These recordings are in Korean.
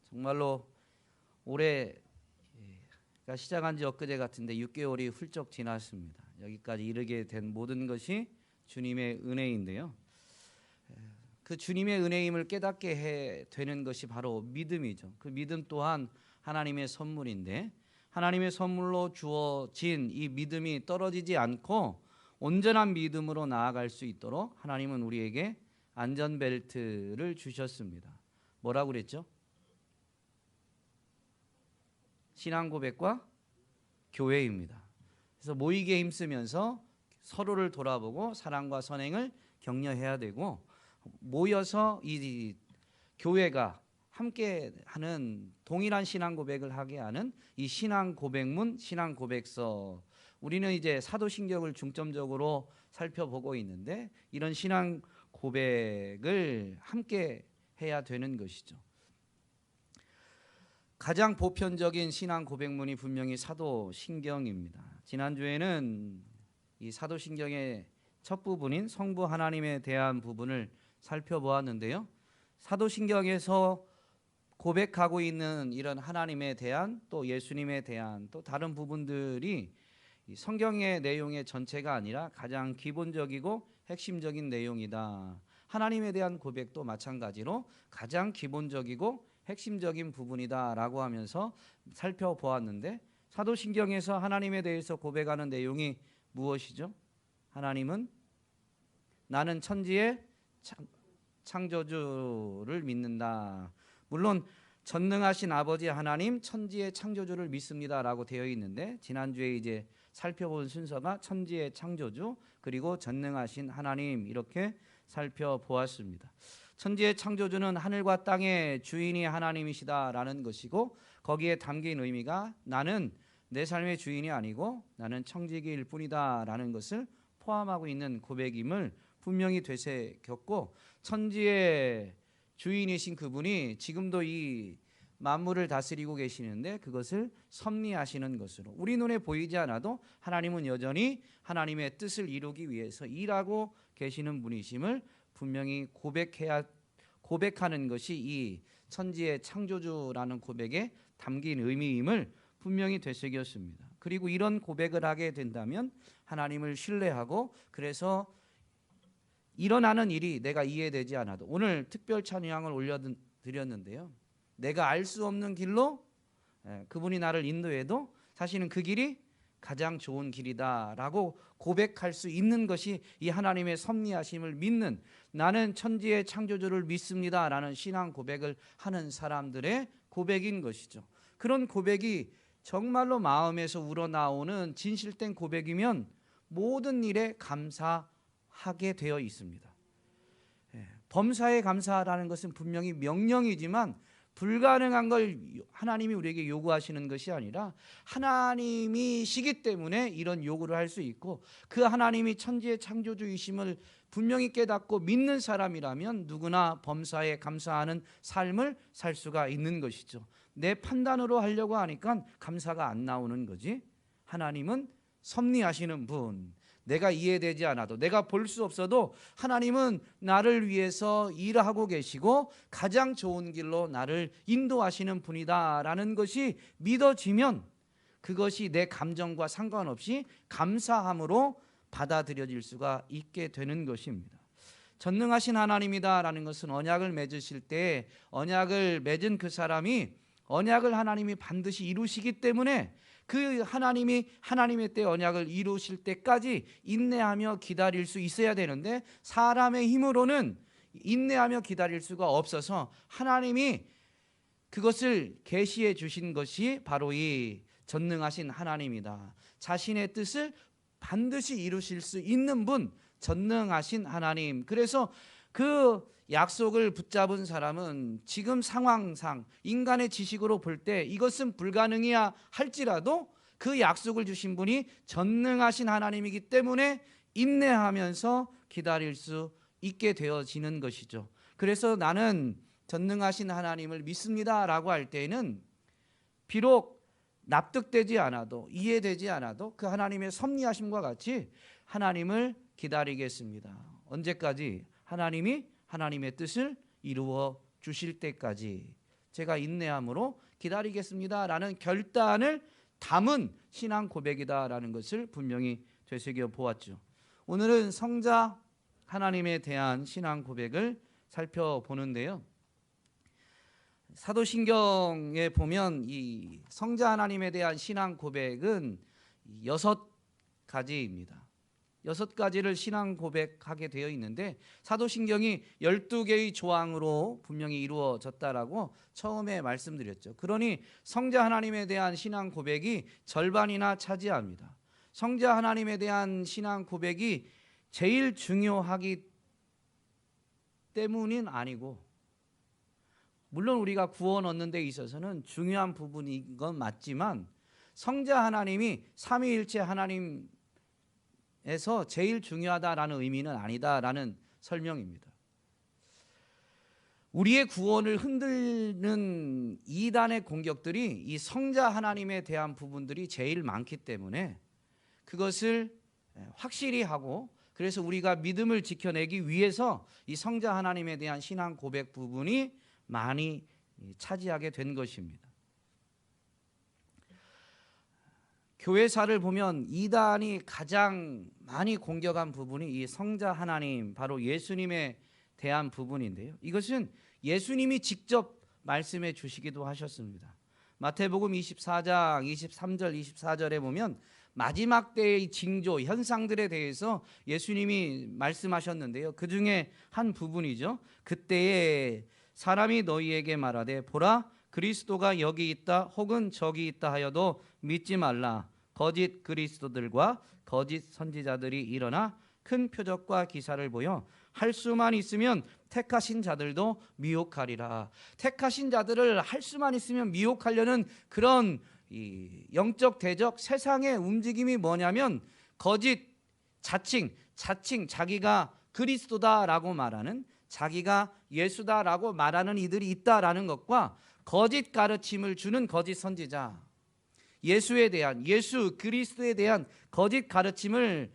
정말로 올해가 시작한 지 엊그제 같은데 6개월이 훌쩍 지났습니다. 여기까지 이르게 된 모든 것이 주님의 은혜인데요. 그 주님의 은혜임을 깨닫게 되는 것이 바로 믿음이죠. 그 믿음 또한 하나님의 선물인데, 하나님의 선물로 주어진 이 믿음이 떨어지지 않고 온전한 믿음으로 나아갈 수 있도록 하나님은 우리에게 안전벨트를 주셨습니다. 뭐라고 그랬죠? 신앙 고백과 교회입니다. 그래서 모이게 힘쓰면서 서로를 돌아보고 사랑과 선행을 격려해야 되고, 모여서 이 교회가 함께 하는 동일한 신앙 고백을 하게 하는 이 신앙 고백문, 신앙 고백서, 우리는 이제 사도신경을 중점적으로 살펴보고 있는데 이런 신앙 고백을 함께 해야 되는 것이죠. 가장 보편적인 신앙 고백문이 분명히 사도신경입니다. 지난주에는 이 사도신경의 첫 부분인 성부 하나님에 대한 부분을 살펴보았는데요. 사도신경에서 고백하고 있는 이런 하나님에 대한, 또 예수님에 대한, 또 다른 부분들이 성경의 내용의 전체가 아니라 가장 기본적이고 핵심적인 내용이다. 하나님에 대한 고백도 마찬가지로 가장 기본적이고 핵심적인 부분이다라고 하면서 살펴보았는데, 사도신경에서 하나님에 대해서 고백하는 내용이 무엇이죠? 하나님은 나는 천지의 창조주를 믿는다. 물론 전능하신 아버지 하나님, 천지의 창조주를 믿습니다라고 되어 있는데, 지난주에 이제 살펴본 순서가 천지의 창조주 그리고 전능하신 하나님, 이렇게 살펴보았습니다. 천지의 창조주는 하늘과 땅의 주인이 하나님이시다라는 것이고, 거기에 담긴 의미가 나는 내 삶의 주인이 아니고 나는 청지기일 뿐이다라는 것을 포함하고 있는 고백임을 분명히 되새겼고, 천지의 주인이신 그분이 지금도 이 만물을 다스리고 계시는데 그것을 섭리하시는 것으로, 우리 눈에 보이지 않아도 하나님은 여전히 하나님의 뜻을 이루기 위해서 일하고 계시는 분이심을 분명히 고백하는 것이 이 천지의 창조주라는 고백에 담긴 의미임을 분명히 되새겼습니다. 그리고 이런 고백을 하게 된다면 하나님을 신뢰하고, 그래서 일어나는 일이 내가 이해되지 않아도, 오늘 특별 찬양을 올려드렸는데요, 내가 알 수 없는 길로 그분이 나를 인도해도 사실은 그 길이 가장 좋은 길이다라고 고백할 수 있는 것이 이 하나님의 섭리하심을 믿는, 나는 천지의 창조주를 믿습니다라는 신앙 고백을 하는 사람들의 고백인 것이죠. 그런 고백이 정말로 마음에서 우러나오는 진실된 고백이면 모든 일에 감사하게 되어 있습니다. 범사에 감사하라는 것은 분명히 명령이지만 불가능한 걸 하나님이 우리에게 요구하시는 것이 아니라 하나님이시기 때문에 이런 요구를 할 수 있고, 그 하나님이 천지의 창조주이심을 분명히 깨닫고 믿는 사람이라면 누구나 범사에 감사하는 삶을 살 수가 있는 것이죠. 내 판단으로 하려고 하니까 감사가 안 나오는 거지. 하나님은 섭리하시는 분, 내가 이해되지 않아도, 내가 볼 수 없어도 하나님은 나를 위해서 일하고 계시고 가장 좋은 길로 나를 인도하시는 분이다라는 것이 믿어지면 그것이 내 감정과 상관없이 감사함으로 받아들여질 수가 있게 되는 것입니다. 전능하신 하나님이다라는 것은 언약을 맺으실 때 언약을 맺은 그 사람이 언약을 하나님이 반드시 이루시기 때문에 그 하나님이 하나님의 때 언약을 이루실 때까지 인내하며 기다릴 수 있어야 되는데, 사람의 힘으로는 인내하며 기다릴 수가 없어서 하나님이 그것을 계시해 주신 것이 바로 이 전능하신 하나님이다. 자신의 뜻을 반드시 이루실 수 있는 분, 전능하신 하나님. 그래서 그 약속을 붙잡은 사람은 지금 상황상 인간의 지식으로 볼 때 이것은 불가능이야 할지라도 그 약속을 주신 분이 전능하신 하나님이기 때문에 인내하면서 기다릴 수 있게 되어지는 것이죠. 그래서 나는 전능하신 하나님을 믿습니다라고 할 때에는 비록 납득되지 않아도, 이해되지 않아도 그 하나님의 섭리하심과 같이 하나님을 기다리겠습니다. 언제까지? 하나님이 하나님의 뜻을 이루어 주실 때까지. 제가 인내함으로 기다리겠습니다라는 결단을 담은 신앙 고백이다라는 것을 분명히 되새겨 보았죠. 오늘은 성자 하나님에 대한 신앙 고백을 살펴보는데요. 사도신경에 보면 이 성자 하나님에 대한 신앙 고백은 6가지입니다. 6가지를 신앙 고백하게 되어 있는데 사도신경이 12개의 조항으로 분명히 이루어졌다라고 처음에 말씀드렸죠. 그러니 성자 하나님에 대한 신앙 고백이 절반이나 차지합니다. 성자 하나님에 대한 신앙 고백이 제일 중요하기 때문은 아니고, 물론 우리가 구원 얻는 데 있어서는 중요한 부분인 건 맞지만 성자 하나님이 삼위일체 하나님에서 제일 중요하다라는 의미는 아니다라는 설명입니다. 우리의 구원을 흔드는 이단의 공격들이 이 성자 하나님에 대한 부분들이 제일 많기 때문에 그것을 확실히 하고, 그래서 우리가 믿음을 지켜내기 위해서 이 성자 하나님에 대한 신앙 고백 부분이 많이 차지하게 된 것입니다. 교회사를 보면 이단이 가장 많이 공격한 부분이 이 성자 하나님, 바로 예수님에 대한 부분인데요. 이것은 예수님이 직접 말씀해 주시기도 하셨습니다. 마태복음 24장 23절 24절에 보면 마지막 때의 징조, 현상들에 대해서 예수님이 말씀하셨는데요. 그 중에 한 부분이죠. 그때에 사람이 너희에게 말하되 보라 그리스도가 여기 있다 혹은 저기 있다 하여도 믿지 말라. 거짓 그리스도들과 거짓 선지자들이 일어나 큰 표적과 기사를 보여 할 수만 있으면 택하신 자들도 미혹하리라. 택하신 자들을 할 수만 있으면 미혹하려는 그런 이 영적 대적 세상의 움직임이 뭐냐면 거짓 자칭 자기가 그리스도다라고 말하는, 자기가 예수다라고 말하는 이들이 있다라는 것과 거짓 가르침을 주는 거짓 선지자, 예수에 대한, 예수 그리스도에 대한 거짓 가르침을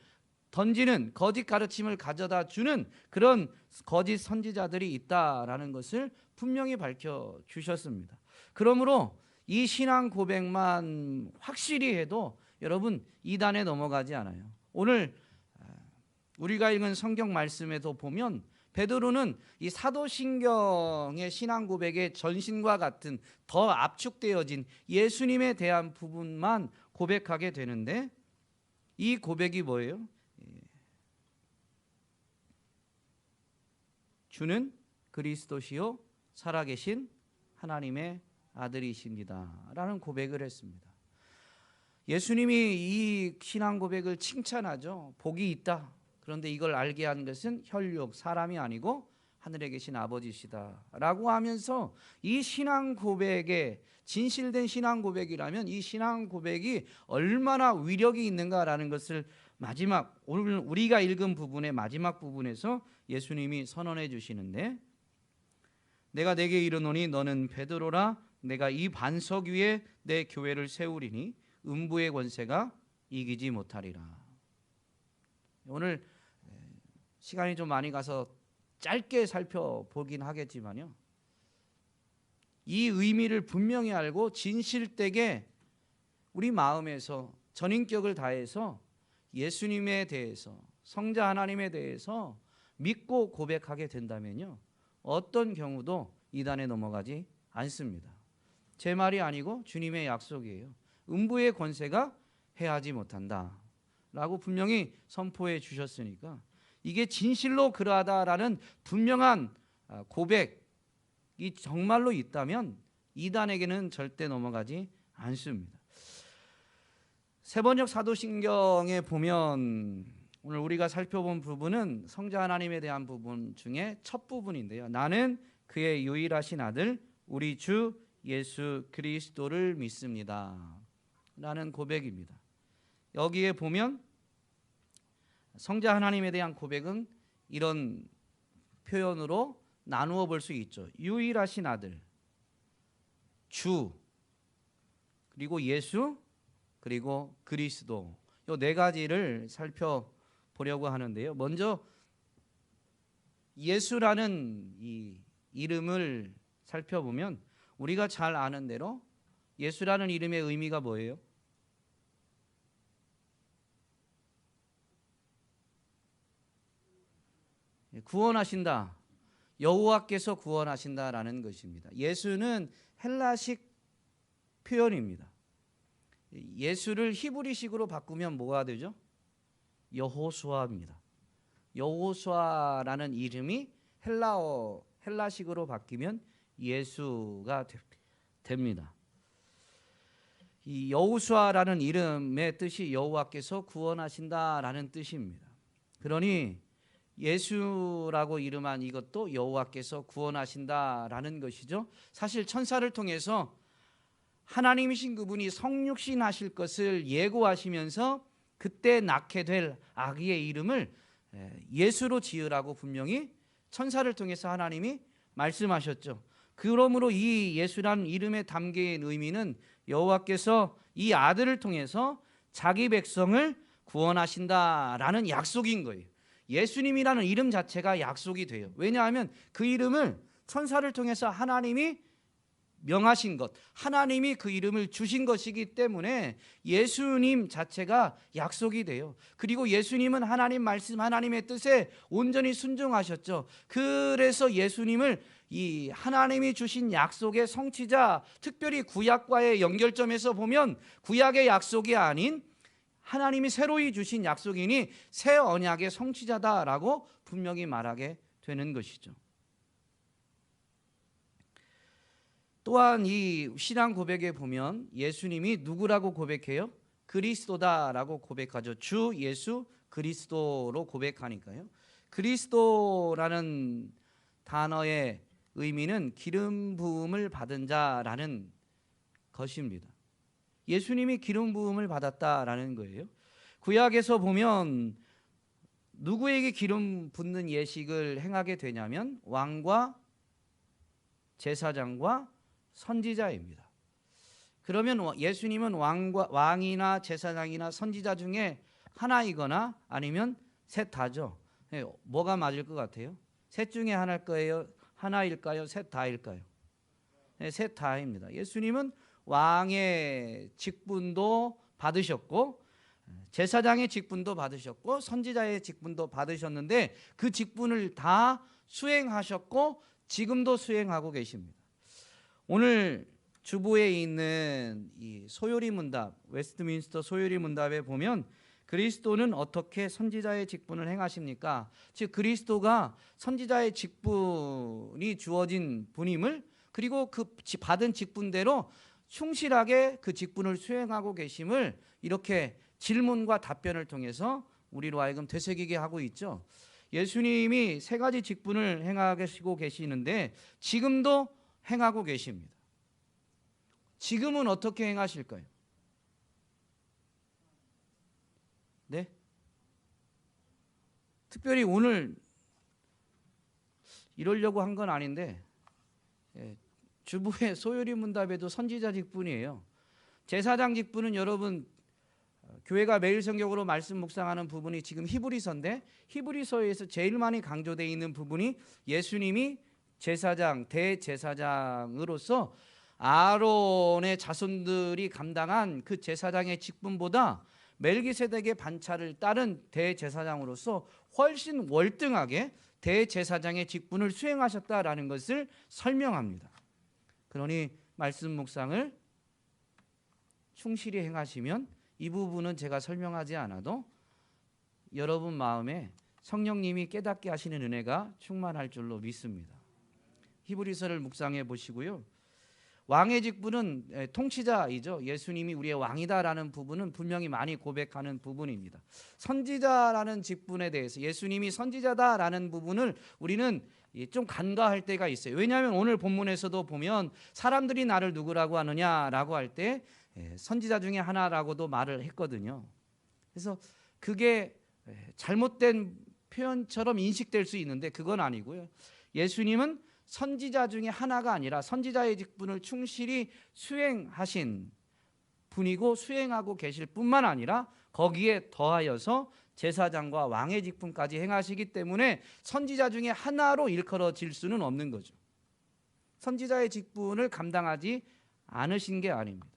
던지는, 거짓 가르침을 가져다 주는 그런 거짓 선지자들이 있다라는 것을 분명히 밝혀 주셨습니다. 그러므로 이 신앙 고백만 확실히 해도 여러분 이단에 넘어가지 않아요. 오늘 우리가 읽은 성경 말씀에도 보면 베드로는 이 사도신경의 신앙 고백의 전신과 같은 더 압축되어진 예수님에 대한 부분만 고백하게 되는데, 이 고백이 뭐예요? 주는 그리스도시요 살아계신 하나님의 아들이십니다 라는 고백을 했습니다. 예수님이 이 신앙 고백을 칭찬하죠. 복이 있다. 그런데 이걸 알게 한 것은 혈육, 사람이 아니고 하늘에 계신 아버지시다 라고 하면서 이 신앙 고백에 진실된 신앙 고백이라면 이 신앙 고백이 얼마나 위력이 있는가라는 것을 마지막, 오늘 우리가 읽은 부분의 마지막 부분에서 예수님이 선언해 주시는데, 내가 내게 이르노니 너는 베드로라. 내가 이 반석 위에 내 교회를 세우리니 음부의 권세가 이기지 못하리라. 오늘 시간이 좀 많이 가서 짧게 살펴보긴 하겠지만요, 이 의미를 분명히 알고 진실되게 우리 마음에서 전인격을 다해서 예수님에 대해서, 성자 하나님에 대해서 믿고 고백하게 된다면요, 어떤 경우도 이단에 넘어가지 않습니다. 제 말이 아니고 주님의 약속이에요. 음부의 권세가 해하지 못한다 라고 분명히 선포해 주셨으니까 이게 진실로 그러하다라는 분명한 고백이 정말로 있다면 이단에게는 절대 넘어가지 않습니다. 세번역 사도신경에 보면 오늘 우리가 살펴본 부분은 성자 하나님에 대한 부분 중에 첫 부분인데요. 나는 그의 유일하신 아들 우리 주 예수 그리스도를 믿습니다 라는 고백입니다. 여기에 보면 성자 하나님에 대한 고백은 이런 표현으로 나누어 볼 수 있죠. 유일하신 아들, 주, 그리고 예수, 그리고 그리스도, 이 네 가지를 살펴보려고 하는데요. 먼저 예수라는 이 이름을 살펴보면 우리가 잘 아는 대로 예수라는 이름의 의미가 뭐예요? 구원하신다. 여호와께서 구원하신다라는 것입니다. 예수는 헬라식 표현입니다. 예수를 히브리식으로 바꾸면 뭐가 되죠? 여호수아입니다. 여호수아라는 이름이 헬라식으로 바뀌면 예수가 됩니다. 이 여호수아라는 이름의 뜻이 여호와께서 구원하신다라는 뜻입니다. 그러니 예수라고 이름한 이것도 여호와께서 구원하신다라는 것이죠. 사실 천사를 통해서 하나님이신 그분이 성육신 하실 것을 예고하시면서 그때 낳게 될 아기의 이름을 예수로 지으라고 분명히 천사를 통해서 하나님이 말씀하셨죠. 그러므로 이 예수라는 이름에 담긴 의미는 여호와께서 이 아들을 통해서 자기 백성을 구원하신다라는 약속인 거예요. 예수님이라는 이름 자체가 약속이 돼요. 왜냐하면 그 이름을 천사를 통해서 하나님이 명하신 것, 하나님이 그 이름을 주신 것이기 때문에 예수님 자체가 약속이 돼요. 그리고 예수님은 하나님 말씀, 하나님의 뜻에 온전히 순종하셨죠. 그래서 예수님을 이 하나님이 주신 약속의 성취자, 특별히 구약과의 연결점에서 보면 구약의 약속이 아닌 하나님이 새로이 주신 약속이니 새 언약의 성취자다라고 분명히 말하게 되는 것이죠. 또한 이 신앙 고백에 보면 예수님이 누구라고 고백해요? 그리스도다라고 고백하죠. 주 예수 그리스도로 고백하니까요. 그리스도라는 단어의 의미는 기름 부음을 받은 자라는 것입니다. 예수님이 기름 부음을 받았다라는 거예요. 구약에서 보면 누구에게 기름 붓는 예식을 행하게 되냐면 왕과 제사장과 선지자입니다. 그러면 예수님은 왕이나 제사장이나 선지자 중에 하나이거나 아니면 셋 다죠. 뭐가 맞을 것 같아요? 셋 중에 하나일 거예요? 하나일까요? 셋 다일까요? 셋 다입니다. 예수님은 왕의 직분도 받으셨고 제사장의 직분도 받으셨고 선지자의 직분도 받으셨는데 그 직분을 다 수행하셨고 지금도 수행하고 계십니다. 오늘 주보에 있는 이 소요리 문답, 웨스트민스터 소요리 문답에 보면 그리스도는 어떻게 선지자의 직분을 행하십니까? 즉 그리스도가 선지자의 직분이 주어진 분임을, 그리고 그 받은 직분대로 충실하게 그 직분을 수행하고 계심을 이렇게 질문과 답변을 통해서 우리로 하여금 되새기게 하고 있죠. 예수님이 세 가지 직분을 행하시고 계시는데 지금도 행하고 계십니다. 지금은 어떻게 행하실까요? 네? 특별히 오늘 이러려고 한 건 아닌데 주부의 소요리 문답에도 선지자 직분이에요. 제사장 직분은 여러분 교회가 매일 성경으로 말씀 묵상하는 부분이 지금 히브리서인데 히브리서에서 제일 많이 강조되어 있는 부분이 예수님이 제사장, 대제사장으로서 아론의 자손들이 감당한 그 제사장의 직분보다 멜기세덱의 반차를 따른 대제사장으로서 훨씬 월등하게 대제사장의 직분을 수행하셨다라는 것을 설명합니다. 그러니 말씀 묵상을 충실히 행하시면 이 부분은 제가 설명하지 않아도 여러분 마음에 성령님이 깨닫게 하시는 은혜가 충만할 줄로 믿습니다. 히브리서를 묵상해 보시고요. 왕의 직분은 통치자이죠. 예수님이 우리의 왕이다라는 부분은 분명히 많이 고백하는 부분입니다. 선지자라는 직분에 대해서 예수님이 선지자다라는 부분을 우리는 좀 간과할 때가 있어요. 왜냐하면 오늘 본문에서도 보면 사람들이 나를 누구라고 하느냐라고 할 때 선지자 중에 하나라고도 말을 했거든요. 그래서 그게 잘못된 표현처럼 인식될 수 있는데 그건 아니고요. 예수님은 선지자 중에 하나가 아니라 선지자의 직분을 충실히 수행하신 분이고 수행하고 계실 뿐만 아니라 거기에 더하여서 제사장과 왕의 직분까지 행하시기 때문에 선지자 중에 하나로 일컬어질 수는 없는 거죠. 선지자의 직분을 감당하지 않으신 게 아닙니다.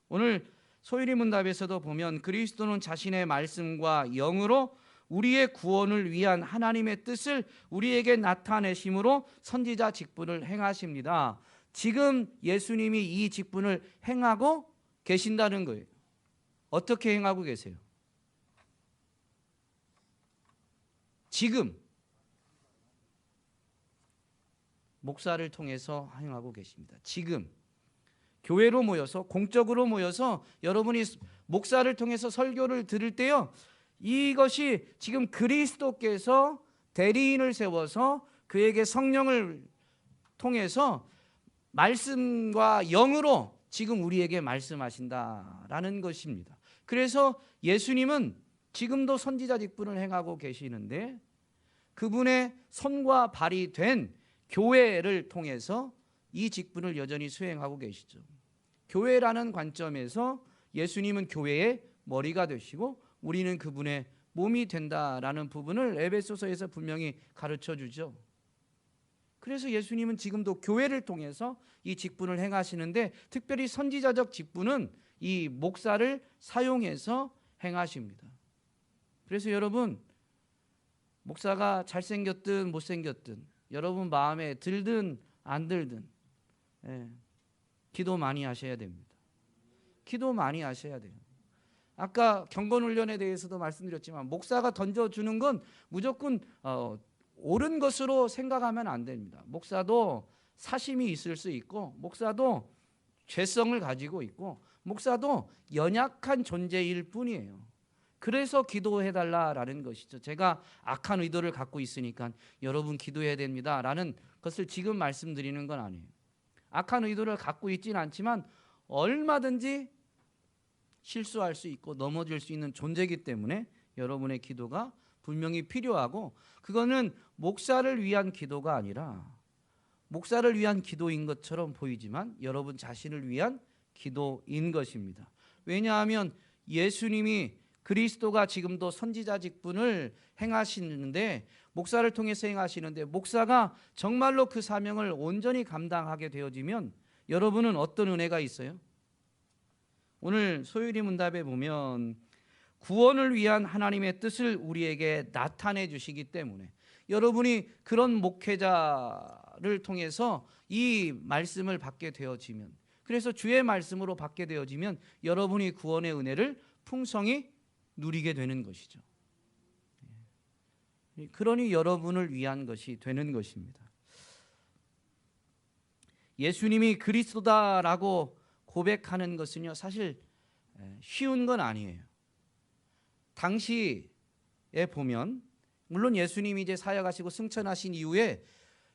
오늘 소율이 문답에서도 보면 그리스도는 자신의 말씀과 영으로 우리의 구원을 위한 하나님의 뜻을 우리에게 나타내심으로 선지자 직분을 행하십니다. 지금 예수님이 이 직분을 행하고 계신다는 거예요. 어떻게 행하고 계세요? 지금 목사를 통해서 행하고 계십니다. 지금 교회로 모여서, 공적으로 모여서 여러분이 목사를 통해서 설교를 들을 때요, 이것이 지금 그리스도께서 대리인을 세워서 그에게 성령을 통해서 말씀과 영으로 지금 우리에게 말씀하신다라는 것입니다. 그래서 예수님은 지금도 선지자 직분을 행하고 계시는데 그분의 손과 발이 된 교회를 통해서 이 직분을 여전히 수행하고 계시죠. 교회라는 관점에서 예수님은 교회의 머리가 되시고 우리는 그분의 몸이 된다라는 부분을 에베소서에서 분명히 가르쳐 주죠. 그래서 예수님은 지금도 교회를 통해서 이 직분을 행하시는데 특별히 선지자적 직분은 이 목사를 사용해서 행하십니다. 그래서 여러분, 목사가 잘생겼든 못생겼든 여러분 마음에 들든 안 들든 기도 많이 하셔야 됩니다. 기도 많이 하셔야 돼요. 아까 경건훈련에 대해서도 말씀드렸지만 목사가 던져주는 건 무조건 옳은 것으로 생각하면 안 됩니다. 목사도 사심이 있을 수 있고 목사도 죄성을 가지고 있고 목사도 연약한 존재일 뿐이에요. 그래서 기도해달라라는 것이죠. 제가 악한 의도를 갖고 있으니까 여러분 기도해야 됩니다라는 것을 지금 말씀드리는 건 아니에요. 악한 의도를 갖고 있지는 않지만 얼마든지 실수할 수 있고 넘어질 수 있는 존재이기 때문에 여러분의 기도가 분명히 필요하고 그거는 목사를 위한 기도가 아니라 목사를 위한 기도인 것처럼 보이지만 여러분 자신을 위한 기도인 것입니다. 왜냐하면 예수님이 그리스도가 지금도 선지자 직분을 행하시는데 목사를 통해서 행하시는데 목사가 정말로 그 사명을 온전히 감당하게 되어지면 여러분은 어떤 은혜가 있어요? 오늘 소율이 문답에 보면 구원을 위한 하나님의 뜻을 우리에게 나타내 주시기 때문에 여러분이 그런 목회자를 통해서 이 말씀을 받게 되어지면 그래서 주의 말씀으로 받게 되어지면 여러분이 구원의 은혜를 풍성히 누리게 되는 것이죠. 그러니 여러분을 위한 것이 되는 것입니다. 예수님이 그리스도다라고 고백하는 것은요 사실 쉬운 건 아니에요. 당시에 보면 물론 예수님이 이제 사역하시고 승천하신 이후에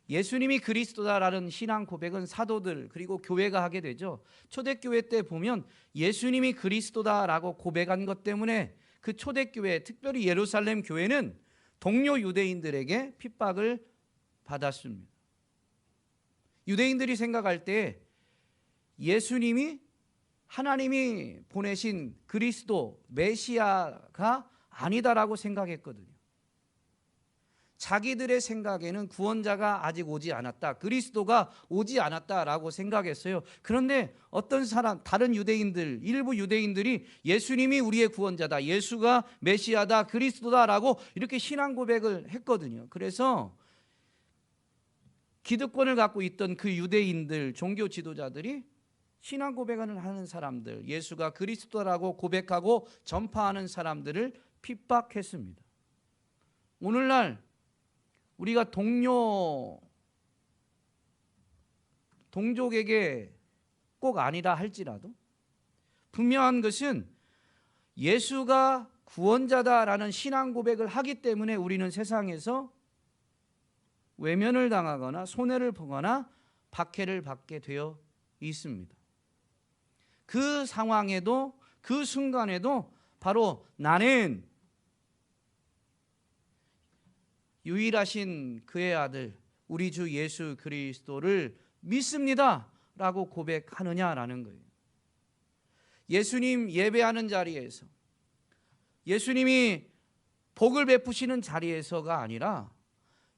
예수님이 그리스도다라는 신앙 고백은 사도들 그리고 교회가 하게 되죠. 초대교회 때 보면 예수님이 그리스도다라고 고백한 것 때문에 그 초대교회 특별히 예루살렘 교회는 동료 유대인들에게 핍박을 받았습니다. 유대인들이 생각할 때 예수님이 하나님이 보내신 그리스도 메시아가 아니다라고 생각했거든요. 자기들의 생각에는 구원자가 아직 오지 않았다. 그리스도가 오지 않았다라고 생각했어요. 그런데 어떤 사람, 다른 유대인들, 일부 유대인들이 예수님이 우리의 구원자다. 예수가 메시아다. 그리스도다라고 이렇게 신앙 고백을 했거든요. 그래서 기득권을 갖고 있던 그 유대인들, 종교 지도자들이 신앙 고백을 하는 사람들, 예수가 그리스도라고 고백하고 전파하는 사람들을 핍박했습니다. 오늘날 우리가 동족에게 꼭 아니라 할지라도 분명한 것은 예수가 구원자다라는 신앙 고백을 하기 때문에 우리는 세상에서 외면을 당하거나 손해를 보거나 박해를 받게 되어 있습니다. 그 상황에도 그 순간에도 바로 나는 유일하신 그의 아들 우리 주 예수 그리스도를 믿습니다 라고 고백하느냐라는 거예요. 예수님 예배하는 자리에서 예수님이 복을 베푸시는 자리에서가 아니라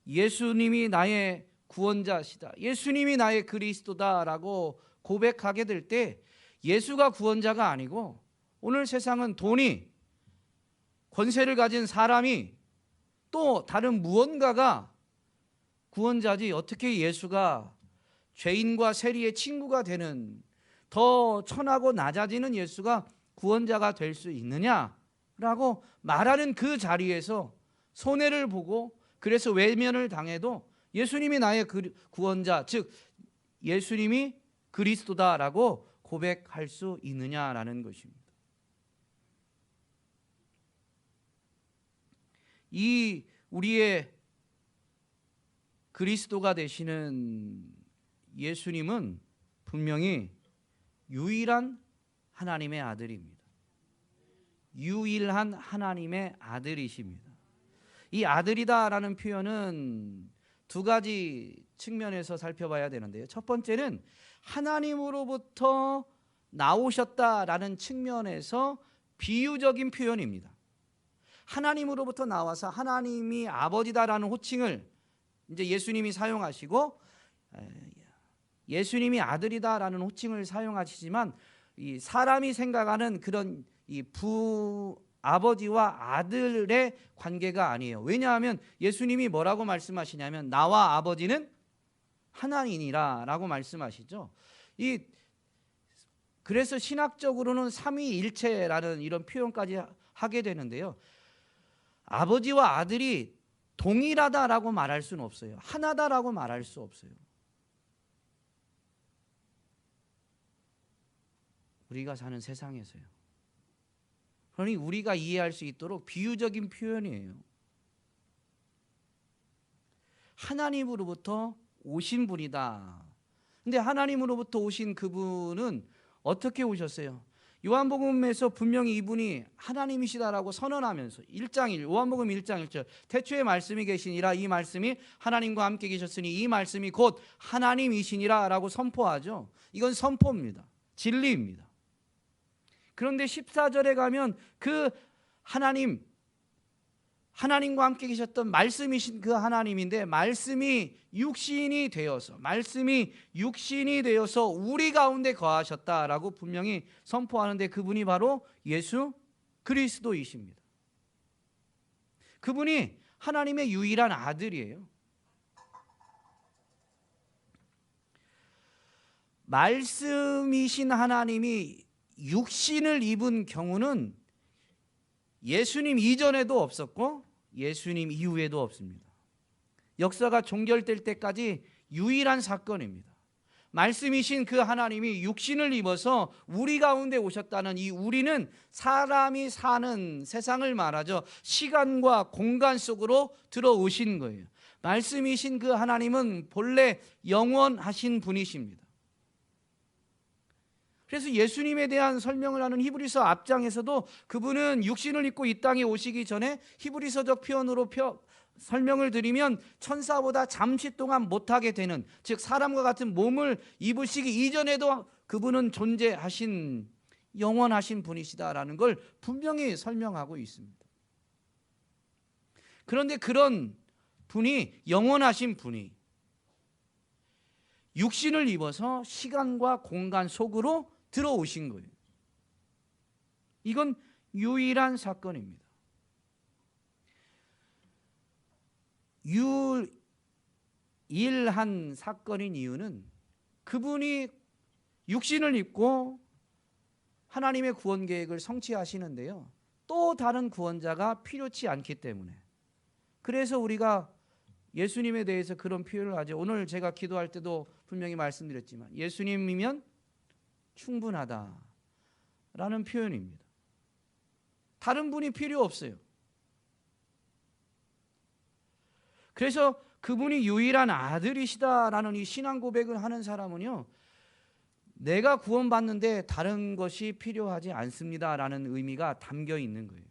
예수님이 나의 구원자시다, 예수님이 나의 그리스도다라고 고백하게 될 때 예수가 구원자가 아니고 오늘 세상은 돈이, 권세를 가진 사람이, 또 다른 무언가가 구원자지 어떻게 예수가 죄인과 세리의 친구가 되는, 더 천하고 낮아지는 예수가 구원자가 될 수 있느냐라고 말하는 그 자리에서 손해를 보고, 그래서 외면을 당해도 예수님이 나의 구원자, 즉 예수님이 그리스도다라고 고백할 수 있느냐라는 것입니다. 이 우리의 그리스도가 되시는 예수님은 분명히 유일한 하나님의 아들입니다. 유일한 하나님의 아들이십니다. 이 아들이다라는 표현은 두 가지 측면에서 살펴봐야 되는데요. 첫 번째는 하나님으로부터 나오셨다라는 측면에서 비유적인 표현입니다. 하나님으로부터 나와서 하나님이 아버지다라는 호칭을 이제 예수님이 사용하시고, 예수님이 아들이다라는 호칭을 사용하시지만 이 사람이 생각하는 그런 이 아버지와 아들의 관계가 아니에요. 왜냐하면 예수님이 뭐라고 말씀하시냐면 나와 아버지는 하나이니라 라고 말씀하시죠. 그래서 신학적으로는 삼위일체라는 이런 표현까지 하게 되는데요. 아버지와 아들이 동일하다라고 말할 수는 없어요. 하나다라고 말할 수 없어요. 우리가 사는 세상에서요. 그러니 우리가 이해할 수 있도록 비유적인 표현이에요. 하나님으로부터 오신 분이다. 근데 하나님으로부터 오신 그분은 어떻게 오셨어요? 요한복음에서 분명히 이분이 하나님이시다라고 선언하면서 1장 1, 요한복음 1장 1절 태초에 말씀이 계시니라, 이 말씀이 하나님과 함께 계셨으니 이 말씀이 곧 하나님이시니라 라고 선포하죠. 이건 선포입니다. 진리입니다. 그런데 14절에 가면 그 하나님과 함께 계셨던 말씀이신 그 하나님인데 말씀이 육신이 되어서 우리 가운데 거하셨다라고 분명히 선포하는데 그분이 바로 예수 그리스도이십니다. 그분이 하나님의 유일한 아들이에요. 말씀이신 하나님이 육신을 입은 경우는 예수님 이전에도 없었고 예수님 이후에도 없습니다. 역사가 종결될 때까지 유일한 사건입니다. 말씀이신 그 하나님이 육신을 입어서 우리 가운데 오셨다는 이 우리는 사람이 사는 세상을 말하죠. 시간과 공간 속으로 들어오신 거예요. 말씀이신 그 하나님은 본래 영원하신 분이십니다. 그래서 예수님에 대한 설명을 하는 히브리서 앞장에서도 그분은 육신을 입고 이 땅에 오시기 전에 히브리서적 표현으로 설명을 드리면 천사보다 잠시 동안 못하게 되는, 즉 사람과 같은 몸을 입으시기 이전에도 그분은 존재하신 영원하신 분이시다라는 걸 분명히 설명하고 있습니다. 그런데 그런 분이, 영원하신 분이 육신을 입어서 시간과 공간 속으로 들어오신 거예요. 이건 유일한 사건입니다. 유일한 사건인 이유는 그분이 육신을 입고 하나님의 구원 계획을 성취하시는데요, 또 다른 구원자가 필요치 않기 때문에. 그래서 우리가 예수님에 대해서 그런 표현을 하죠. 오늘 제가 기도할 때도 분명히 말씀드렸지만 예수님이면 충분하다라는 표현입니다. 다른 분이 필요 없어요. 그래서 그분이 유일한 아들이시다라는 이 신앙 고백을 하는 사람은요, 내가 구원받는데 다른 것이 필요하지 않습니다라는 의미가 담겨 있는 거예요.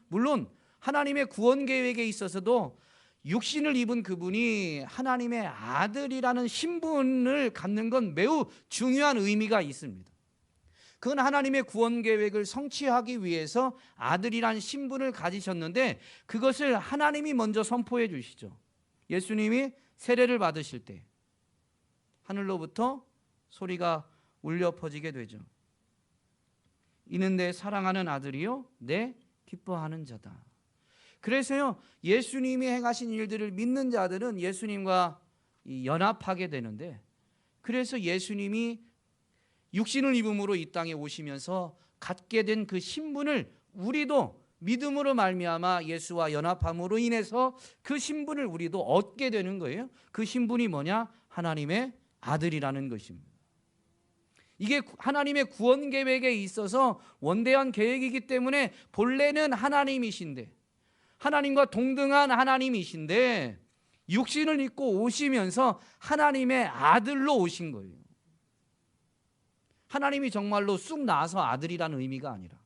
물론 하나님의 구원 계획에 있어서도 육신을 입은 그분이 하나님의 아들이라는 신분을 갖는 건 매우 중요한 의미가 있습니다. 그건 하나님의 구원 계획을 성취하기 위해서 아들이란 신분을 가지셨는데 그것을 하나님이 먼저 선포해 주시죠. 예수님이 세례를 받으실 때 하늘로부터 소리가 울려 퍼지게 되죠. 이는 내 사랑하는 아들이요 내 기뻐하는 자다. 그래서요, 예수님이 행하신 일들을 믿는 자들은 예수님과 연합하게 되는데, 그래서 예수님이 육신을 입음으로 이 땅에 오시면서 갖게 된 그 신분을 우리도 믿음으로 말미암아 예수와 연합함으로 인해서 그 신분을 우리도 얻게 되는 거예요. 그 신분이 뭐냐? 하나님의 아들이라는 것입니다. 이게 하나님의 구원 계획에 있어서 원대한 계획이기 때문에 본래는 하나님이신데, 하나님과 동등한 하나님이신데 육신을 입고 오시면서 하나님의 아들로 오신 거예요. 하나님이 정말로 쑥 나와서 아들이라는 의미가 아니라.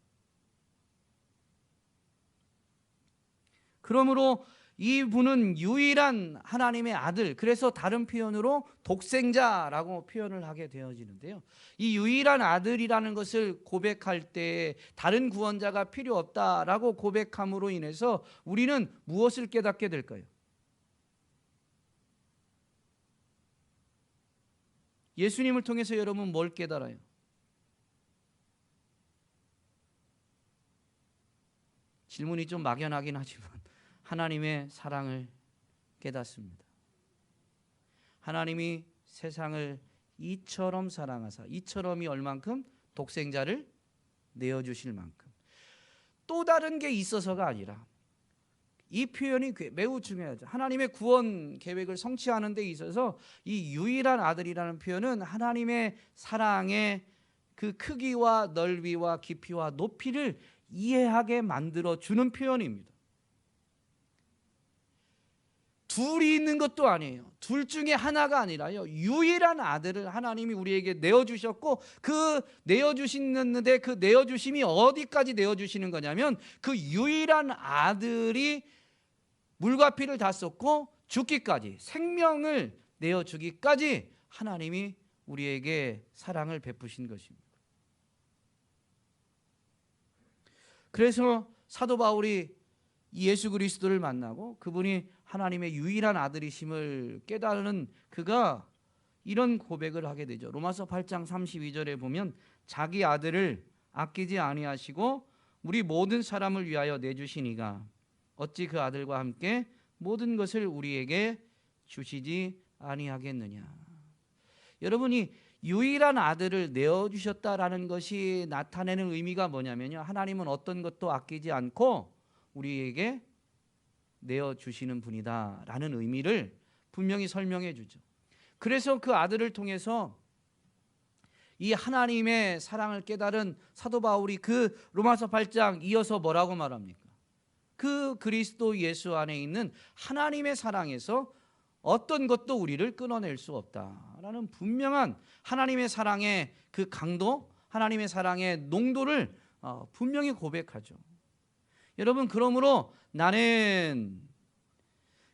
그러므로 이분은 유일한 하나님의 아들, 그래서 다른 표현으로 독생자라고 표현을 하게 되어지는데요. 이 유일한 아들이라는 것을 고백할 때 다른 구원자가 필요 없다라고 고백함으로 인해서 우리는 무엇을 깨닫게 될까요? 예수님을 통해서 여러분 뭘 깨달아요? 질문이 좀 막연하긴 하지만 하나님의 사랑을 깨닫습니다. 하나님이 세상을 이처럼 사랑하사, 이처럼이 얼만큼? 독생자를 내어주실 만큼. 또 다른 게 있어서가 아니라, 이 표현이 매우 중요하죠. 하나님의 구원 계획을 성취하는 데 있어서 이 유일한 아들이라는 표현은 하나님의 사랑의 그 크기와 넓이와 깊이와 높이를 이해하게 만들어주는 표현입니다. 둘이 있는 것도 아니에요. 둘 중에 하나가 아니라요, 유일한 아들을 하나님이 우리에게 내어주셨고, 그 내어주시는데 그 내어주심이 어디까지 내어주시는 거냐면, 그 유일한 아들이 물과 피를 다 쏟고 죽기까지, 생명을 내어주기까지 하나님이 우리에게 사랑을 베푸신 것입니다. 그래서 사도 바울이 예수 그리스도를 만나고 그분이 하나님의 유일한 아들이심을 깨달은 그가 이런 고백을 하게 되죠. 로마서 8장 32절에 보면, 자기 아들을 아끼지 아니하시고 우리 모든 사람을 위하여 내주시니가 어찌 그 아들과 함께 모든 것을 우리에게 주시지 아니하겠느냐. 여러분이 유일한 아들을 내어주셨다라는 것이 나타내는 의미가 뭐냐면요, 하나님은 어떤 것도 아끼지 않고 우리에게 내어주시는 분이다 라는 의미를 분명히 설명해 주죠. 그래서 그 아들을 통해서 이 하나님의 사랑을 깨달은 사도 바울이 그 로마서 8장 이어서 뭐라고 말합니까? 그 그리스도 예수 안에 있는 하나님의 사랑에서 어떤 것도 우리를 끊어낼 수 없다라는 분명한 하나님의 사랑의 그 강도, 하나님의 사랑의 농도를 분명히 고백하죠. 여러분, 그러므로 나는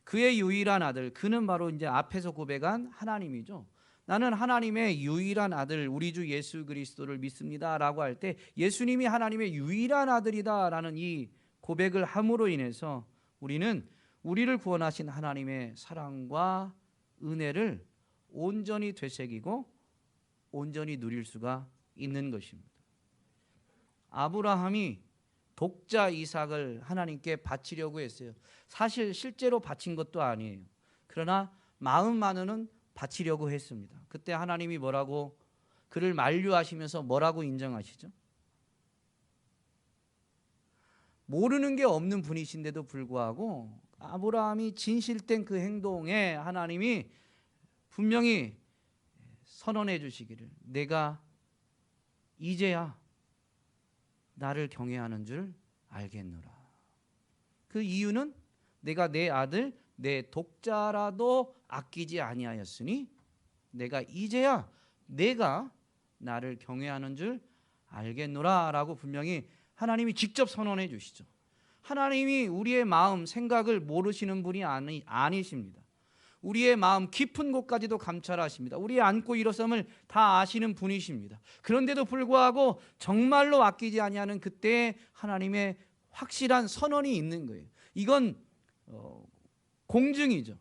그의 유일한 아들, 그는 바로 이제 앞에서 고백한 하나님이죠. 나는 하나님의 유일한 아들, 우리 주 예수 그리스도를 믿습니다라고 할 때 예수님이 하나님의 유일한 아들이다라는 이 고백을 함으로 인해서 우리는 우리를 구원하신 하나님의 사랑과 은혜를 온전히 되새기고 온전히 누릴 수가 있는 것입니다. 아브라함이 독자 이삭을 하나님께 바치려고 했어요. 사실 실제로 바친 것도 아니에요. 그러나 마음만으로는 바치려고 했습니다. 그때 하나님이 뭐라고, 그를 만류하시면서 뭐라고 인정하시죠? 모르는 게 없는 분이신데도 불구하고 아브라함이 진실된 그 행동에 하나님이 분명히 선언해 주시기를, 내가 이제야 나를 경외하는 줄 알겠노라. 그 이유는 내가 내 아들 내 독자라도 아끼지 아니하였으니 내가 이제야 내가 나를 경외하는 줄 알겠노라 라고 분명히 하나님이 직접 선언해 주시죠. 하나님이 우리의 마음 생각을 모르시는 분이 아니십니다. 우리의 마음 깊은 곳까지도 감찰하십니다. 우리의 앉고 일어섬을 다 아시는 분이십니다. 그런데도 불구하고 정말로 아끼지 아니하는 그때에 하나님의 확실한 선언이 있는 거예요. 이건 공증이죠.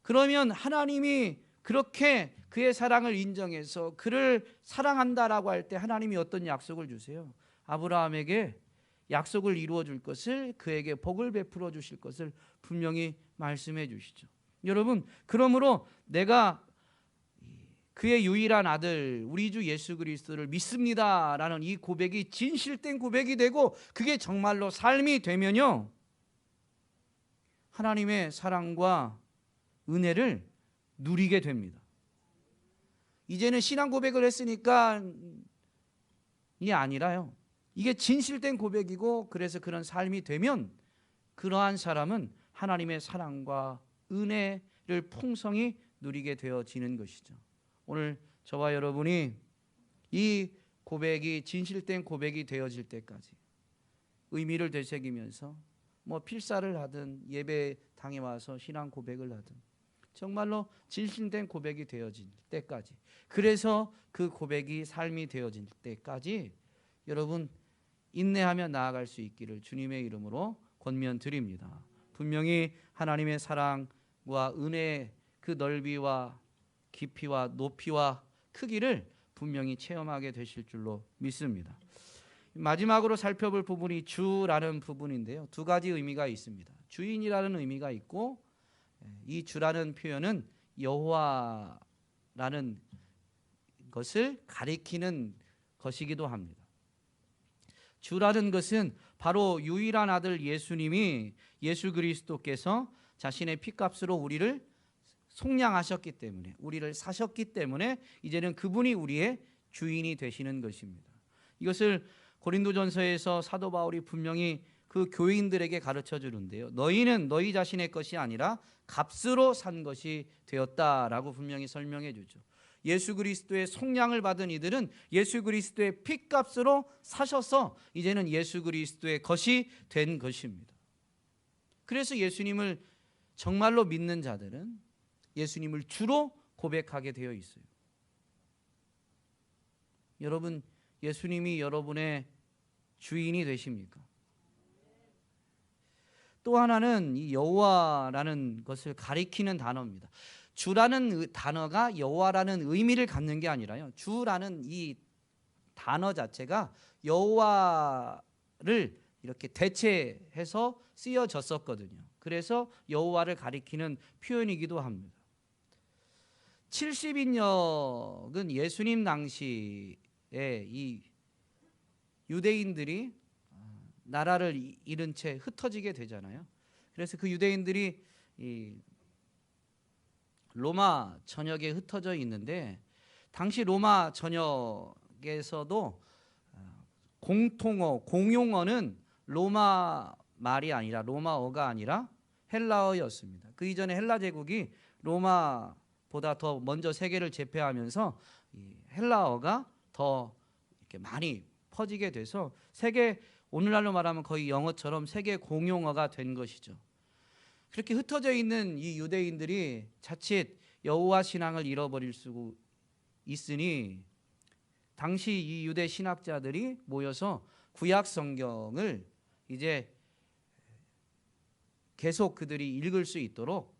그러면 하나님이 그렇게 그의 사랑을 인정해서 그를 사랑한다라고 할 때 하나님이 어떤 약속을 주세요? 아브라함에게 약속을 이루어 줄 것을, 그에게 복을 베풀어 주실 것을 분명히 말씀해 주시죠. 여러분, 그러므로 내가 그의 유일한 아들 우리 주 예수 그리스도를 믿습니다라는 이 고백이 진실된 고백이 되고 그게 정말로 삶이 되면요, 하나님의 사랑과 은혜를 누리게 됩니다. 이제는 신앙 고백을 했으니까 이게 아니라요, 이게 진실된 고백이고, 그래서 그런 삶이 되면 그러한 사람은 하나님의 사랑과 은혜를 풍성히 누리게 되어지는 것이죠. 오늘 저와 여러분이 이 고백이 진실된 고백이 되어질 때까지 의미를 되새기면서 필사를 하든 예배당에 와서 신앙 고백을 하든 정말로 진실된 고백이 되어질 때까지, 그래서 그 고백이 삶이 되어질 때까지 여러분 인내하며 나아갈 수 있기를 주님의 이름으로 권면드립니다. 분명히 하나님의 사랑과 은혜의 그 넓이와 깊이와 높이와 크기를 분명히 체험하게 되실 줄로 믿습니다. 마지막으로 살펴볼 부분이 주라는 부분인데요, 두 가지 의미가 있습니다. 주인이라는 의미가 있고, 이 주라는 표현은 여호와라는 것을 가리키는 것이기도 합니다. 주라는 것은 바로 유일한 아들 예수님이, 예수 그리스도께서 자신의 피값으로 우리를 속량하셨기 때문에, 우리를 사셨기 때문에 이제는 그분이 우리의 주인이 되시는 것입니다. 이것을 고린도전서에서 사도 바울이 분명히 그 교인들에게 가르쳐 주는데요, 너희는 너희 자신의 것이 아니라 값으로 산 것이 되었다라고 분명히 설명해 주죠. 예수 그리스도의 속량을 받은 이들은 예수 그리스도의 피값으로 사셔서 이제는 예수 그리스도의 것이 된 것입니다. 그래서 예수님을 정말로 믿는 자들은 예수님을 주로 고백하게 되어 있어요. 여러분, 예수님이 여러분의 주인이 되십니까? 또 하나는 이 여호와라는 것을 가리키는 단어입니다. 주라는 단어가 여호와라는 의미를 갖는 게 아니라요, 주라는 이 단어 자체가 여호와를 이렇게 대체해서 쓰여졌었거든요. 그래서 여호와를 가리키는 표현이기도 합니다. 70인역은 예수님 당시에 이 유대인들이 나라를 잃은 채 흩어지게 되잖아요. 그래서 그 유대인들이 이 로마 전역에 흩어져 있는데, 당시 로마 전역에서도 공통어, 공용어는 로마 말이 아니라, 로마어가 아니라 헬라어였습니다. 그 이전에 헬라 제국이 로마보다 더 먼저 세계를 제패하면서 이 헬라어가 더 이렇게 많이 퍼지게 돼서 세계, 오늘날로 말하면 거의 영어처럼 세계 공용어가 된 것이죠. 그렇게 흩어져 있는 이 유대인들이 자칫 여호와 신앙을 잃어버릴 수 있으니 당시 이 유대 신학자들이 모여서 구약 성경을 이제 계속 그들이 읽을 수 있도록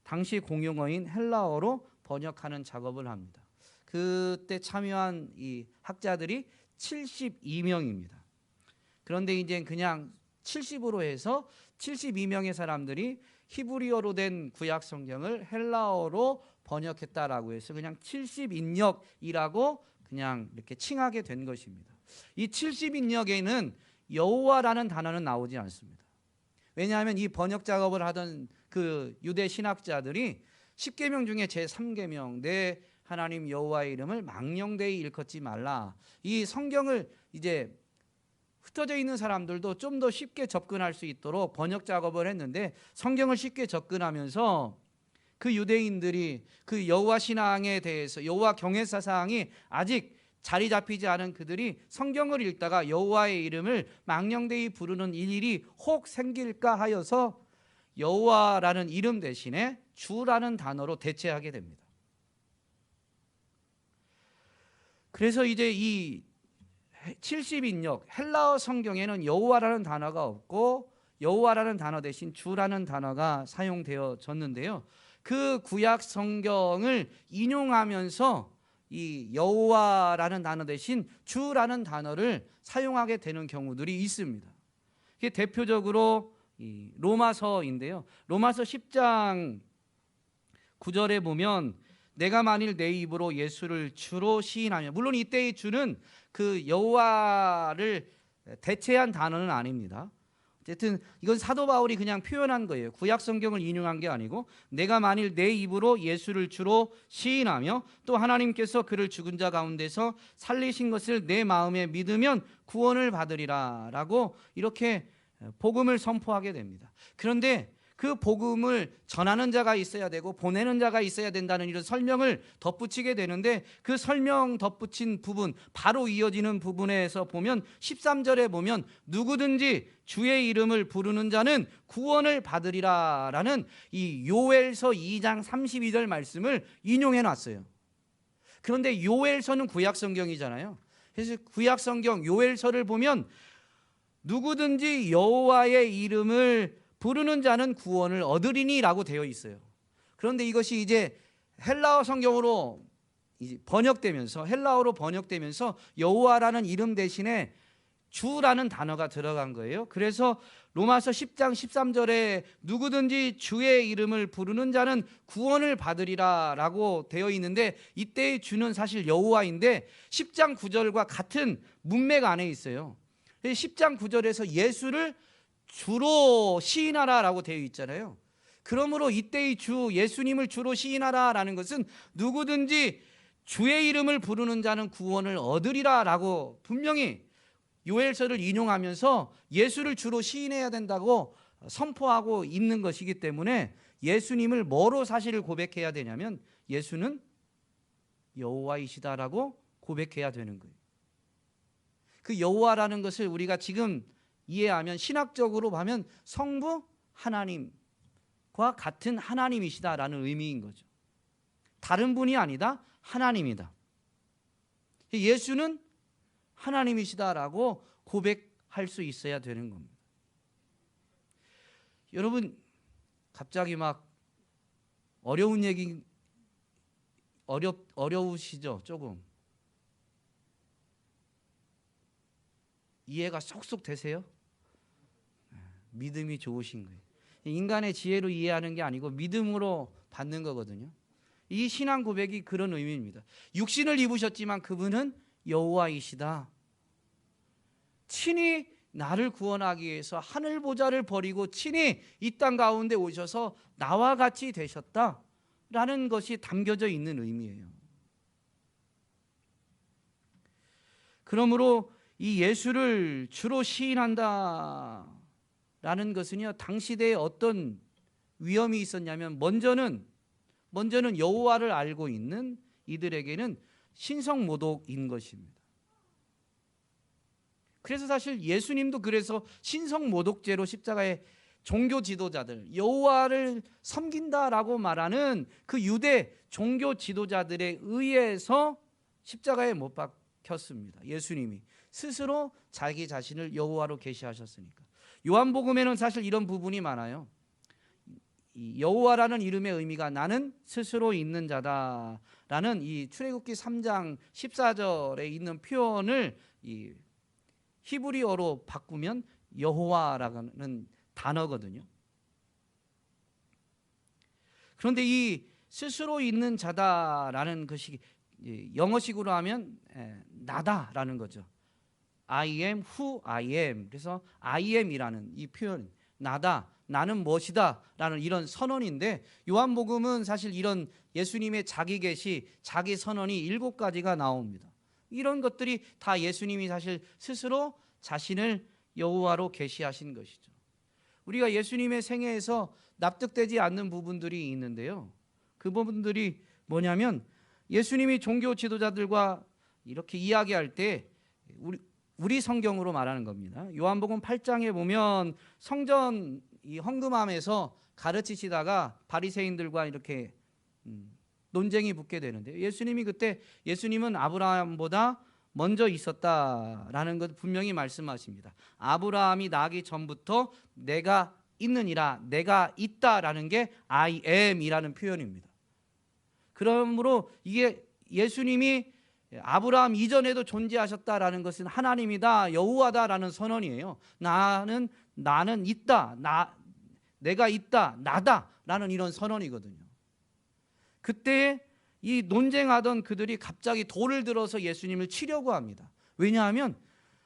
당시 공용어인 헬라어로 번역하는 작업을 합니다. 그때 참여한 이 학자들이 72명입니다. 그런데 이제 그냥 70으로 해서 72명의 사람들이 히브리어로 된 구약 성경을 헬라어로 번역했다라고 해서 그냥 70인역이라고 그냥 이렇게 칭하게 된 것입니다. 이 70인역에는 여호와라는 단어는 나오지 않습니다. 왜냐하면 이 번역 작업을 하던 그 유대 신학자들이 10계명 중에 제3계명 내 하나님 여호와의 이름을 망령되이 일컫지 말라, 이 성경을 이제 흩어져 있는 사람들도 좀 더 쉽게 접근할 수 있도록 번역 작업을 했는데, 성경을 쉽게 접근하면서 그 유대인들이 그 여호와 신앙에 대해서, 여호와 경외 사상이 아직 자리 잡히지 않은 그들이 성경을 읽다가 여호와의 이름을 망령되이 부르는 일이 혹 생길까 하여서 여호와라는 이름 대신에 주라는 단어로 대체하게 됩니다. 그래서 이제 이 70인역 헬라어 성경에는 여호와라는 단어가 없고 여호와라는 단어 대신 주라는 단어가 사용되어졌는데요. 그 구약 성경을 인용하면서 이 여호와라는 단어 대신 주라는 단어를 사용하게 되는 경우들이 있습니다. 이게 대표적으로 이 로마서인데요. 로마서 10장 9절에 보면 내가 만일 내 입으로 예수를 주로 시인하며, 물론 이때의 주는 그 여호와를 대체한 단어는 아닙니다. 어쨌든 이건 사도 바울이 그냥 표현한 거예요. 구약 성경을 인용한 게 아니고, 내가 만일 내 입으로 예수를 주로 시인하며 또 하나님께서 그를 죽은 자 가운데서 살리신 것을 내 마음에 믿으면 구원을 받으리라 라고 이렇게 복음을 선포하게 됩니다. 그런데 그 복음을 전하는 자가 있어야 되고 보내는 자가 있어야 된다는 이런 설명을 덧붙이게 되는데, 그 설명 덧붙인 부분, 바로 이어지는 부분에서 보면 13절에 보면 누구든지 주의 이름을 부르는 자는 구원을 받으리라 라는 이 요엘서 2장 32절 말씀을 인용해 놨어요. 그런데 요엘서는 구약 성경이잖아요. 그래서 구약 성경 요엘서를 보면 누구든지 여호와의 이름을 부르는 자는 구원을 얻으리니라고 되어 있어요. 그런데 이것이 이제 헬라어 성경으로 번역되면서, 헬라어로 번역되면서 여호와라는 이름 대신에 주라는 단어가 들어간 거예요. 그래서 로마서 10장 13절에 누구든지 주의 이름을 부르는 자는 구원을 받으리라 라고 되어 있는데, 이때의 주는 사실 여호와인데 10장 9절과 같은 문맥 안에 있어요. 10장 9절에서 예수를 주로 시인하라 라고 되어 있잖아요. 그러므로 이때의 주 예수님을 주로 시인하라 라는 것은 누구든지 주의 이름을 부르는 자는 구원을 얻으리라 라고 분명히 요엘서를 인용하면서 예수를 주로 시인해야 된다고 선포하고 있는 것이기 때문에, 예수님을 뭐로 사실을 고백해야 되냐면 예수는 여호와이시다라고 고백해야 되는 거예요. 그 여호와라는 것을 우리가 지금 이해하면, 신학적으로 보면 성부 하나님과 같은 하나님이시다라는 의미인 거죠. 다른 분이 아니다, 하나님이다. 예수는 하나님이시다라고 고백할 수 있어야 되는 겁니다. 여러분, 갑자기 막 어려운 얘기 어려우시죠? 조금 이해가 쏙쏙 되세요? 믿음이 좋으신 거예요. 인간의 지혜로 이해하는 게 아니고 믿음으로 받는 거거든요. 이 신앙 고백이 그런 의미입니다. 육신을 입으셨지만 그분은 여호와이시다. 친히 나를 구원하기 위해서 하늘 보좌를 버리고 친히 이 땅 가운데 오셔서 나와 같이 되셨다라는 것이 담겨져 있는 의미예요. 그러므로 이 예수를 주로 시인한다 라는 것은요, 당시대에 어떤 위험이 있었냐면, 먼저는 여호와를 알고 있는 이들에게는 신성모독인 것입니다. 그래서 사실 예수님도 그래서 신성모독죄로 십자가에 종교 지도자들, 여호와를 섬긴다라고 말하는 그 유대 종교 지도자들에 의해서 십자가에 못 박혔습니다. 예수님이 스스로 자기 자신을 여호와로 계시하셨으니까. 요한복음에는 사실 이런 부분이 많아요. 이 여호와라는 이름의 의미가 나는 스스로 있는 자다라는 이 출애굽기 3장 14절에 있는 표현을 이 히브리어로 바꾸면 여호와라는 단어거든요. 그런데 이 스스로 있는 자다라는 것이 영어식으로 하면 나다라는 거죠. I am who I am. 그래서 I am이라는 이 표현, 나다, 나는 무엇이다 라는 이런 선언인데, 요한복음은 사실 이런 예수님의 자기 계시, 자기 선언이 7가지가 나옵니다. 이런 것들이 다 예수님이 사실 스스로 자신을 여호와로 계시하신 것이죠. 우리가 예수님의 생애에서 납득되지 않는 부분들이 있는데요, 그 부분들이 뭐냐면, 예수님이 종교 지도자들과 이렇게 이야기할 때 우리 성경으로 말하는 겁니다. 요한복음 8장에 보면 성전 이 헌금함에서 가르치시다가 바리새인들과 이렇게 논쟁이 붙게 되는데, 예수님이 그때, 예수님은 아브라함보다 먼저 있었다라는 것 분명히 말씀하십니다. 아브라함이 나기 전부터 내가 있느니라, 내가 있다라는 게 I am이라는 표현입니다. 그러므로 이게 예수님이 아브라함 이전에도 존재하셨다라는 것은 하나님이다, 여호와다라는 선언이에요. 나는 있다, 내가 있다, 나다라는 이런 선언이거든요. 그때 이 논쟁하던 그들이 갑자기 돌을 들어서 예수님을 치려고 합니다. 왜냐하면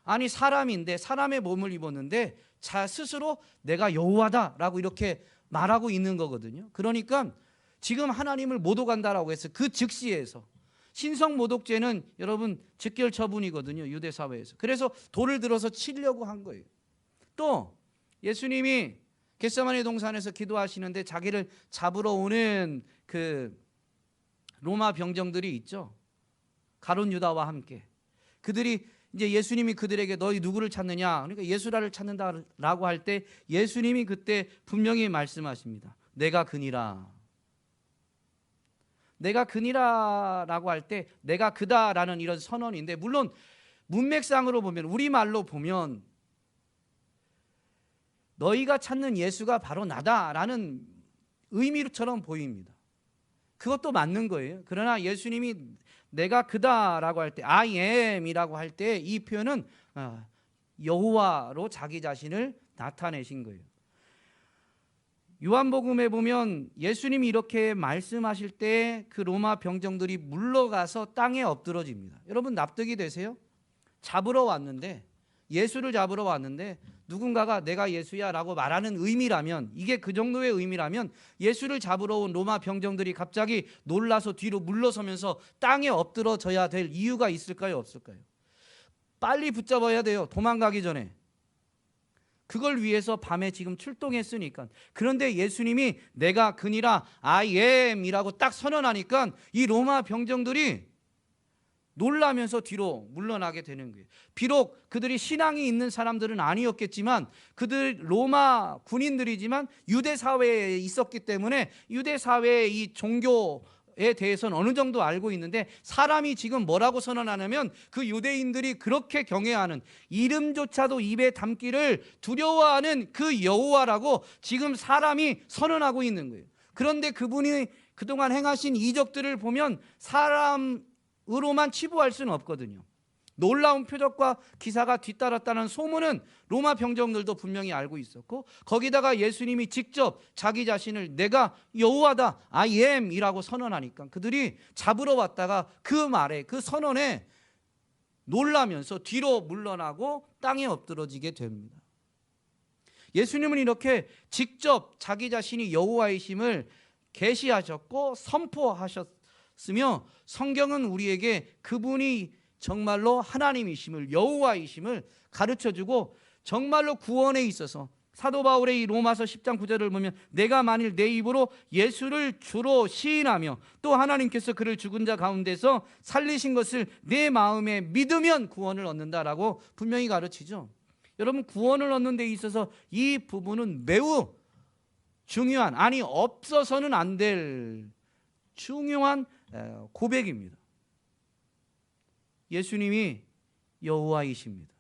아니 사람인데, 사람의 몸을 입었는데 자 스스로 내가 여호와다라고 이렇게 말하고 있는 거거든요. 그러니까 지금 하나님을 모독한다라고 해서 그 즉시에서, 신성 모독죄는 여러분 즉결 처분이거든요, 유대 사회에서. 그래서 돌을 들어서 치려고 한 거예요. 또 예수님이 겟세마네 동산에서 기도하시는데 자기를 잡으러 오는 그 로마 병정들이 있죠. 가룟 유다와 함께. 그들이 이제 예수님이 그들에게 너희 누구를 찾느냐, 그러니까 예수라를 찾는다라고 할 때 예수님이 그때 분명히 말씀하십니다. 내가 그니라. 내가 그니라라고 할 때 내가 그다라는 이런 선언인데, 물론 문맥상으로 보면, 우리말로 보면 너희가 찾는 예수가 바로 나다라는 의미처럼 보입니다. 그것도 맞는 거예요. 그러나 예수님이 내가 그다라고 할 때, I am이라고 할 때 이 표현은 여호와로 자기 자신을 나타내신 거예요. 요한복음에 보면 예수님이 이렇게 말씀하실 때 그 로마 병정들이 물러가서 땅에 엎드러집니다. 여러분 납득이 되세요? 잡으러 왔는데, 예수를 잡으러 왔는데 누군가가 내가 예수야 라고 말하는 의미라면, 이게 그 정도의 의미라면 예수를 잡으러 온 로마 병정들이 갑자기 놀라서 뒤로 물러서면서 땅에 엎드러져야 될 이유가 있을까요, 없을까요? 빨리 붙잡아야 돼요, 도망가기 전에. 그걸 위해서 밤에 지금 출동했으니까. 그런데 예수님이 내가 그니라, I am 이라고 딱 선언하니까 이 로마 병정들이 놀라면서 뒤로 물러나게 되는 거예요. 비록 그들이 신앙이 있는 사람들은 아니었겠지만, 그들 로마 군인들이지만 유대 사회에 있었기 때문에 유대 사회의 이 종교에 대해서는 어느 정도 알고 있는데, 사람이 지금 뭐라고 선언하냐면 그 유대인들이 그렇게 경외하는, 이름조차도 입에 담기를 두려워하는 그 여호와라고 지금 사람이 선언하고 있는 거예요. 그런데 그분이 그동안 행하신 이적들을 보면 사람으로만 치부할 수는 없거든요. 놀라운 표적과 기사가 뒤따랐다는 소문은 로마 병정들도 분명히 알고 있었고, 거기다가 예수님이 직접 자기 자신을 내가 여호와다, I am 이라고 선언하니까 그들이 잡으러 왔다가 그 말에, 그 선언에 놀라면서 뒤로 물러나고 땅에 엎드러지게 됩니다. 예수님은 이렇게 직접 자기 자신이 여호와이심을 계시하셨고 선포하셨으며, 성경은 우리에게 그분이 정말로 하나님이심을, 여호와이심을 가르쳐주고, 정말로 구원에 있어서 사도 바울의 이 로마서 10장 9절을 보면 내가 만일 내 입으로 예수를 주로 시인하며 또 하나님께서 그를 죽은 자 가운데서 살리신 것을 내 마음에 믿으면 구원을 얻는다라고 분명히 가르치죠. 여러분, 구원을 얻는 데 있어서 이 부분은 매우 중요한, 아니 없어서는 안 될 중요한 고백입니다. 예수님이 여호와이십니다.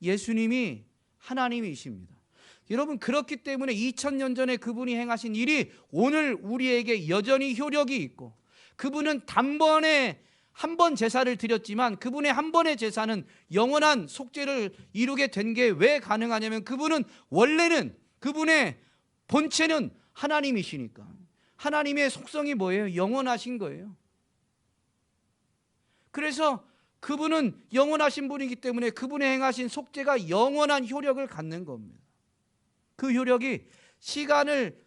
예수님이 하나님이십니다. 여러분, 그렇기 때문에 2000년 전에 그분이 행하신 일이 오늘 우리에게 여전히 효력이 있고, 그분은 단번에 한 번 제사를 드렸지만 그분의 한 번의 제사는 영원한 속죄를 이루게 된 게 왜 가능하냐면, 그분은 원래는, 그분의 본체는 하나님이시니까. 하나님의 속성이 뭐예요? 영원하신 거예요. 그래서 그분은 영원하신 분이기 때문에 그분의 행하신 속죄가 영원한 효력을 갖는 겁니다. 그 효력이 시간을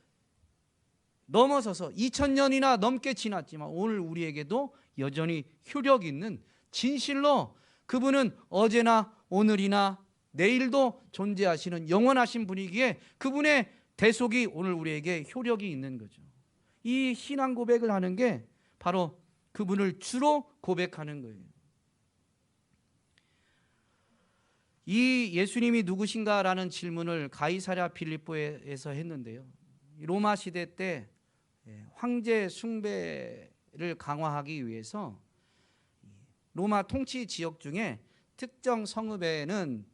넘어서서 2000년이나 넘게 지났지만 오늘 우리에게도 여전히 효력 있는, 진실로 그분은 어제나 오늘이나 내일도 존재하시는 영원하신 분이기에 그분의 대속이 오늘 우리에게 효력이 있는 거죠. 이 신앙 고백을 하는 게 바로 그분을 주로 고백하는 거예요. 이 예수님이 누구신가라는 질문을 가이사랴 빌립보에서 했는데요, 로마 시대 때 황제 숭배를 강화하기 위해서 로마 통치 지역 중에 특정 성읍에는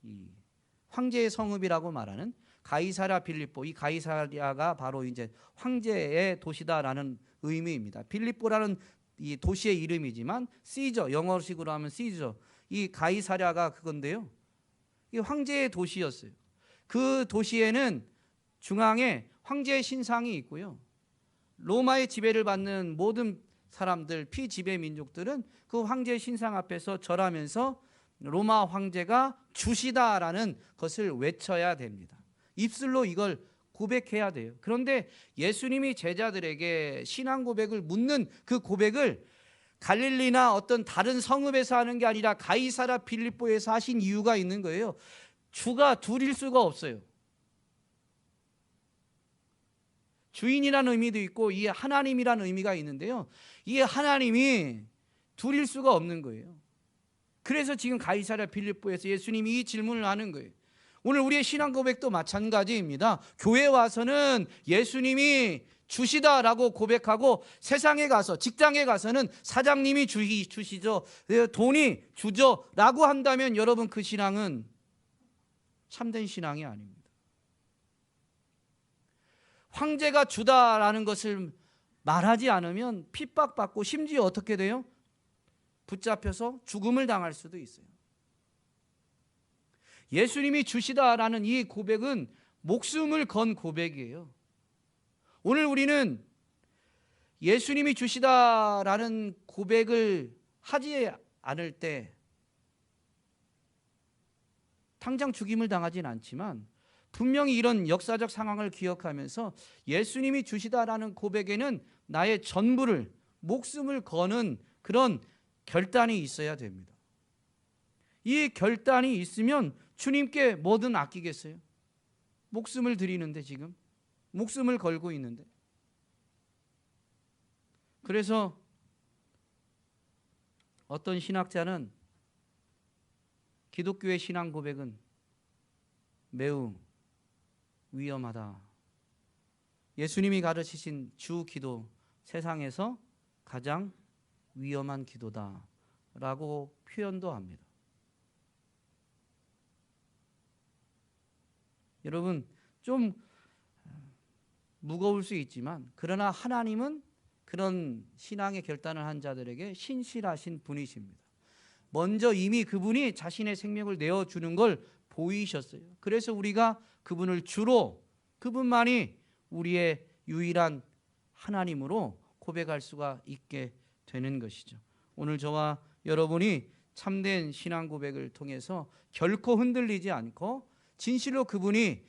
이 황제의 성읍이라고 말하는 가이사랴 빌립보, 이 가이사랴가 바로 이제 황제의 도시다라는 의미입니다. 빌립보라는 이 도시의 이름이지만 시저, 영어식으로 하면 시저, 이 가이사랴가 그건데요, 이 황제의 도시였어요. 그 도시에는 중앙에 황제의 신상이 있고요, 로마의 지배를 받는 모든 사람들, 피지배 민족들은 그 황제의 신상 앞에서 절하면서 로마 황제가 주시다라는 것을 외쳐야 됩니다. 입술로 이걸 고백해야 돼요. 그런데 예수님이 제자들에게 신앙 고백을 묻는 그 고백을 갈릴리나 어떤 다른 성읍에서 하는 게 아니라 가이사랴 빌립보에서 하신 이유가 있는 거예요. 주가 둘일 수가 없어요. 주인이라는 의미도 있고 이 하나님이라는 의미가 있는데요, 이 하나님이 둘일 수가 없는 거예요. 그래서 지금 가이사랴 빌립보에서 예수님이 이 질문을 하는 거예요. 오늘 우리의 신앙 고백도 마찬가지입니다. 교회 와서는 예수님이 주시다라고 고백하고, 세상에 가서, 직장에 가서는 사장님이 주시죠, 돈이 주죠 라고 한다면 여러분, 그 신앙은 참된 신앙이 아닙니다. 황제가 주다라는 것을 말하지 않으면 핍박받고, 심지어 어떻게 돼요? 붙잡혀서 죽음을 당할 수도 있어요. 예수님이 주시다라는 이 고백은 목숨을 건 고백이에요. 오늘 우리는 예수님이 주시다라는 고백을 하지 않을 때 당장 죽임을 당하진 않지만, 분명히 이런 역사적 상황을 기억하면서 예수님이 주시다라는 고백에는 나의 전부를, 목숨을 거는 그런 결단이 있어야 됩니다. 이 결단이 있으면 주님께 뭐든 아끼겠어요? 목숨을 드리는데, 지금 목숨을 걸고 있는데. 그래서 어떤 신학자는 기독교의 신앙 고백은 매우 위험하다. 예수님이 가르치신 주 기도, 세상에서 가장 위험한 기도다라고 표현도 합니다. 여러분, 좀 무거울 수 있지만, 그러나 하나님은 그런 신앙의 결단을 한 자들에게 신실하신 분이십니다. 먼저 이미 그분이 자신의 생명을 내어주는 걸 보이셨어요. 그래서 우리가 그분을 주로, 그분만이 우리의 유일한 하나님으로 고백할 수가 있게 되는 것이죠. 오늘 저와 여러분이 참된 신앙 고백을 통해서 결코 흔들리지 않고 진실로 그분이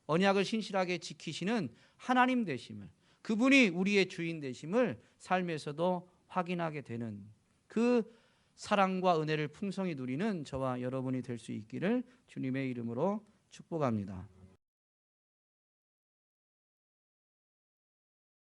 언약을 신실하게 지키시는 하나님 되심을, 그분이 우리의 주인 되심을 삶에서도 확인하게 되는, 그 사랑과 은혜를 풍성히 누리는 저와 여러분이 될 수 있기를 주님의 이름으로 축복합니다.